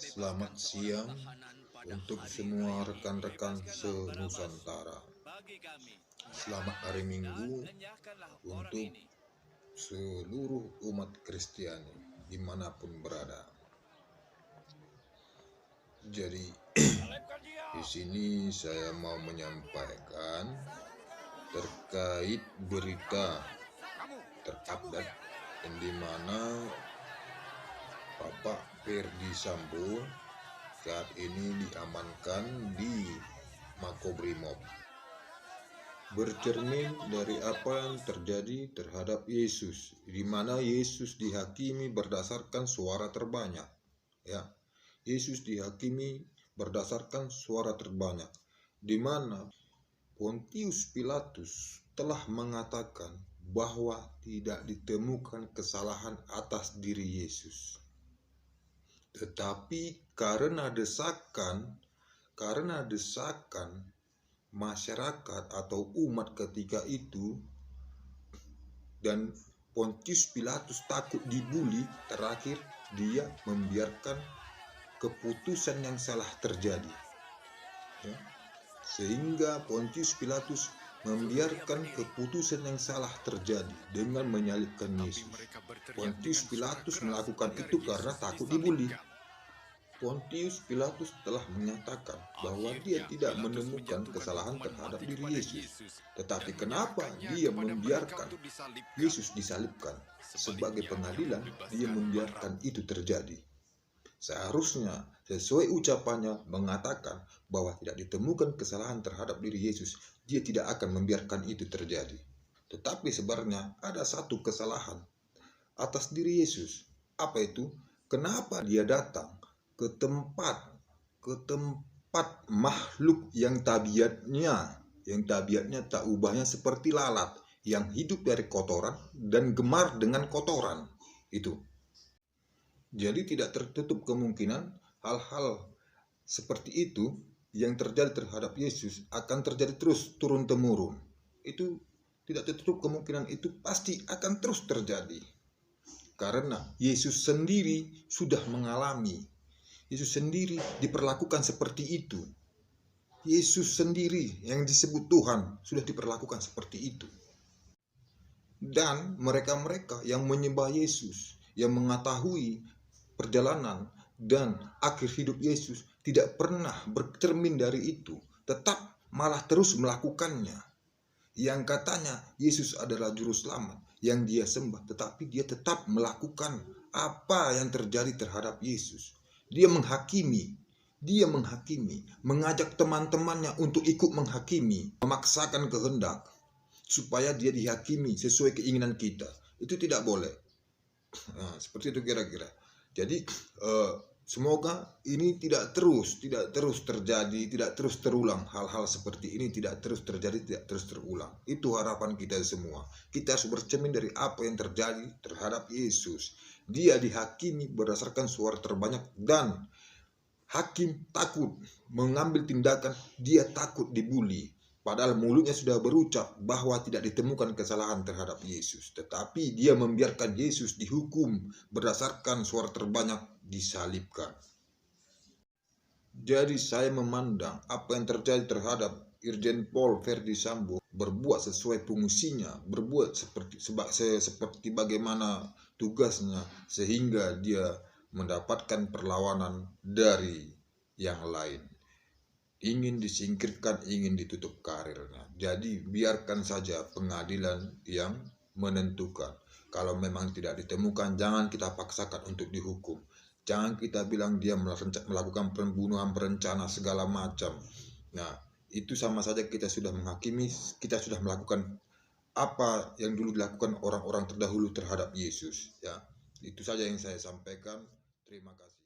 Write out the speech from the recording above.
Selamat siang untuk semua rekan-rekan se-Nusantara. Selamat hari Minggu untuk seluruh umat Kristiani dimanapun berada. Jadi di sini saya mau menyampaikan terkait berita terupdate yang dimana Bapak Ferdy Sambo saat ini diamankan di Makobrimob. Bercermin dari apa yang terjadi terhadap Yesus, di mana Yesus dihakimi berdasarkan suara terbanyak. Ya, Yesus dihakimi berdasarkan suara terbanyak, di mana Pontius Pilatus telah mengatakan bahwa tidak ditemukan kesalahan atas diri Yesus. Tetapi karena desakan masyarakat atau umat ketika itu, dan Pontius Pilatus takut dibully, terakhir dia membiarkan keputusan yang salah terjadi. Ya. Sehingga Pontius Pilatus membiarkan keputusan yang salah terjadi dengan menyalibkan Yesus. Pontius Pilatus melakukan itu karena takut dibully. Pontius Pilatus telah menyatakan bahwa dia tidak menemukan kesalahan terhadap diri Yesus. Tetapi kenapa dia membiarkan Yesus disalibkan? Sebagai pengadilan, dia membiarkan itu terjadi. Seharusnya sesuai ucapannya mengatakan bahwa tidak ditemukan kesalahan terhadap diri Yesus, dia tidak akan membiarkan itu terjadi. Tetapi sebenarnya ada satu kesalahan atas diri Yesus. Apa itu? Kenapa dia datang ke tempat makhluk yang tabiatnya tak ubahnya seperti lalat, yang hidup dari kotoran dan gemar dengan kotoran itu. Jadi tidak tertutup kemungkinan hal-hal seperti itu yang terjadi terhadap Yesus akan terjadi terus turun-temurun. Itu tidak tertutup kemungkinan, itu pasti akan terus terjadi. Karena Yesus sendiri sudah mengalami. Yesus sendiri diperlakukan seperti itu. Yesus sendiri yang disebut Tuhan sudah diperlakukan seperti itu. Dan mereka-mereka yang menyembah Yesus, yang mengetahui perjalanan dan akhir hidup Yesus, tidak pernah bercermin dari itu, tetap malah terus melakukannya. Yang katanya Yesus adalah juru selamat yang dia sembah, tetapi dia tetap melakukan apa yang terjadi terhadap Yesus. Dia menghakimi, mengajak teman-temannya untuk ikut menghakimi, memaksakan kehendak supaya dia dihakimi sesuai keinginan kita. Itu tidak boleh. Nah, seperti itu kira-kira. Jadi semoga ini tidak terus terjadi, tidak terus terulang. Hal-hal seperti ini tidak terus terjadi, tidak terus terulang. Itu harapan kita semua. Kita harus bercermin dari apa yang terjadi terhadap Yesus. Dia dihakimi berdasarkan suara terbanyak, dan hakim takut mengambil tindakan, dia takut dibully. Padahal mulutnya sudah berucap bahwa tidak ditemukan kesalahan terhadap Yesus. Tetapi dia membiarkan Yesus dihukum berdasarkan suara terbanyak, disalibkan. Jadi saya memandang apa yang terjadi terhadap Irjen Pol Ferdy Sambo berbuat sesuai fungsinya, berbuat seperti bagaimana tugasnya, sehingga dia mendapatkan perlawanan dari yang lain. Ingin disingkirkan, ingin ditutup karirnya. Jadi biarkan saja pengadilan yang menentukan. Kalau memang tidak ditemukan, jangan kita paksakan untuk dihukum. Jangan kita bilang dia melakukan pembunuhan berencana segala macam. Nah, itu sama saja kita sudah menghakimi, kita sudah melakukan apa yang dulu dilakukan orang-orang terdahulu terhadap Yesus. Ya, itu saja yang saya sampaikan. Terima kasih.